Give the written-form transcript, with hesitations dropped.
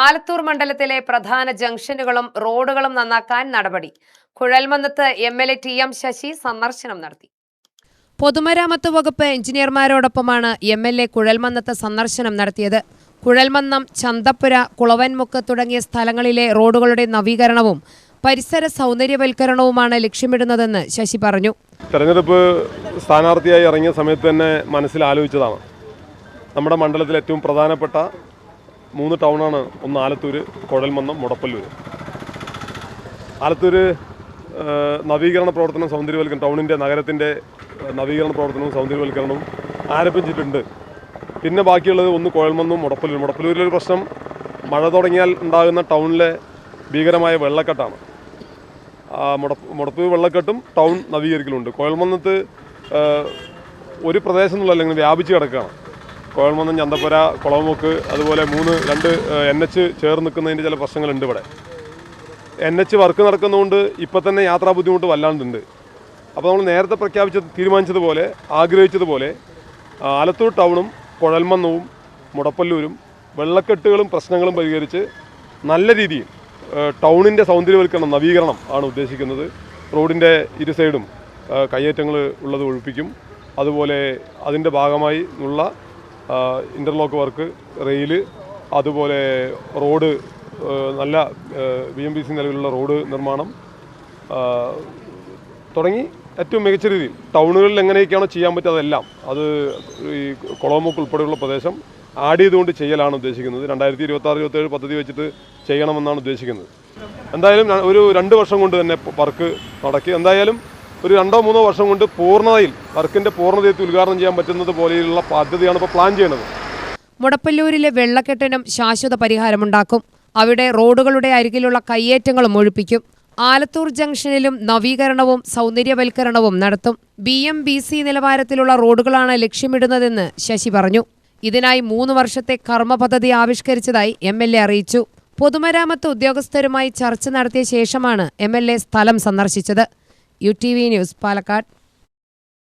ആലത്തൂർ മണ്ഡലത്തിലെ പ്രധാന ജംഗ്ഷനുകളും റോഡുകളും നന്നാക്കാൻ നടപടി. കുഴൽമന്നത്ത് എം.എൽ.എ. ടി.എം. ശശി സന്ദർശനം നടത്തി. പൊതുമരാമത്ത് വകുപ്പ് എഞ്ചിനീയർമാരോടൊപ്പമാണ് എം.എൽ.എ. കുഴൽമന്നത്ത് സന്ദർശനം നടത്തിയത്. കുഴൽമന്നം, ചന്തപ്പുര, കുളവൻമുക്ക് തുടങ്ങിയ സ്ഥലങ്ങളിലെ റോഡുകളുടെ നവീകരണവും പരിസര സൗന്ദര്യവൽക്കരണവുമാണ് ലക്ഷ്യമിടുന്നതെന്ന് ശശി പറഞ്ഞു. തെരഞ്ഞെടുപ്പ് സ്ഥാനാർത്ഥിയായി ഇറങ്ങിയ സമയത്ത് തന്നെ മനസ്സിലാലോചിച്ചതാണ്. നമ്മുടെ മണ്ഡലത്തിലെ ഏറ്റവും പ്രധാനപ്പെട്ട 3 ടൗണാണ്. ഒന്ന് ആലത്തൂർ, കുഴൽമന്നം, മുടപ്പല്ലൂർ. ആലത്തൂർ നവീകരണ പ്രവർത്തനം, സൗന്ദര്യവൽക്കരണം, ടൗണിൻ്റെ നഗരത്തിൻ്റെ നവീകരണ പ്രവർത്തനവും സൗന്ദര്യവൽക്കരണവും ആരംഭിച്ചിട്ടുണ്ട്. പിന്നെ ബാക്കിയുള്ളത് ഒന്ന് കുഴൽമന്നവും മുടപ്പല്ലൂർ. മുടപ്പല്ലൂരിലൊരു പ്രശ്നം, മഴ തുടങ്ങിയാൽ ഉണ്ടാകുന്ന ടൗണിലെ ഭീകരമായ വെള്ളക്കെട്ടാണ്. മുടപ്പല്ലൂർ വെള്ളക്കെട്ടും ടൗൺ നവീകരിക്കലുണ്ട്. കുഴൽമന്നത്ത് ഒരു പ്രദേശം എന്നുള്ള അല്ലെങ്കിൽ വ്യാപിച്ച് കിടക്കുകയാണ്. കുഴൽമന്നം, ചന്തപ്പുര, കുളവമുക്ക്, അതുപോലെ 2 NH ചേർന്ന് നിൽക്കുന്നതിൻ്റെ ചില പ്രശ്നങ്ങളുണ്ട്. ഇവിടെ NH വർക്ക് നടക്കുന്നതുകൊണ്ട് ഇപ്പം തന്നെ യാത്രാ ബുദ്ധിമുട്ട് വല്ലാണ്ടുണ്ട്. അപ്പോൾ നമ്മൾ നേരത്തെ തീരുമാനിച്ചതുപോലെ, ആഗ്രഹിച്ചതുപോലെ ആലത്തൂർ ടൗണും കുഴൽമന്നവും മുടപ്പല്ലൂരും വെള്ളക്കെട്ടുകളും പ്രശ്നങ്ങളും പരിഹരിച്ച് നല്ല രീതിയിൽ ടൗണിൻ്റെ സൗന്ദര്യവൽക്കരണം, നവീകരണം ആണ് ഉദ്ദേശിക്കുന്നത്. റോഡിൻ്റെ ഇരു സൈഡും കയ്യേറ്റങ്ങൾ ഉള്ളത് ഒഴിപ്പിക്കും. അതുപോലെ അതിൻ്റെ ഭാഗമായി ഉള്ള ഇൻ്റർലോക്ക് വർക്ക്, റെയിൽ, അതുപോലെ റോഡ്, നല്ല BMBC നിലവിലുള്ള റോഡ് നിർമ്മാണം തുടങ്ങി ഏറ്റവും മികച്ച രീതിയിൽ ടൗണുകളിൽ എങ്ങനെയൊക്കെയാണോ ചെയ്യാൻ പറ്റുക അതെല്ലാം അത് ഈ കുളവമുക്ക് ഉൾപ്പെടെയുള്ള പ്രദേശം ആഡ് ചെയ്തുകൊണ്ട് ചെയ്യലാണ് ഉദ്ദേശിക്കുന്നത്. 2026-27 പദ്ധതി വെച്ചിട്ട് ചെയ്യണമെന്നാണ് ഉദ്ദേശിക്കുന്നത്. എന്തായാലും ഒരു 2 വർഷം കൊണ്ട് തന്നെ വർക്ക് നടക്കി. എന്തായാലും ഒരു 2-3 വർഷം കൊണ്ട് വർക്കിൻ്റെ പൂർണ്ണതയെത്തി ഉദ്ഘാടനം ചെയ്യാൻ പറ്റുന്നത് പോലെയുള്ള പദ്ധതിയാണ് ഇപ്പോൾ പ്ലാൻ ചെയ്യുന്നത്. മുടപ്പല്ലൂരിലെ വെള്ളക്കെട്ടിനും ശാശ്വത പരിഹാരമുണ്ടാക്കും. അവിടെ റോഡുകളുടെ അരികിലുള്ള കയ്യേറ്റങ്ങളും ഒഴിപ്പിക്കും. ആലത്തൂർ ജംഗ്ഷനിലും നവീകരണവും സൗന്ദര്യവൽക്കരണവും നടത്തും. BMBC നിലവാരത്തിലുള്ള റോഡുകളാണ് ലക്ഷ്യമിടുന്നതെന്ന് ശശി പറഞ്ഞു. ഇതിനായി 3 വർഷത്തെ കർമ്മ പദ്ധതി ആവിഷ്കരിച്ചതായി MLA അറിയിച്ചു. പൊതുമരാമത്ത് ഉദ്യോഗസ്ഥരുമായി ചർച്ച നടത്തിയ ശേഷമാണ് MLA സ്ഥലം സന്ദർശിച്ചത്. UTV news, Palakkad.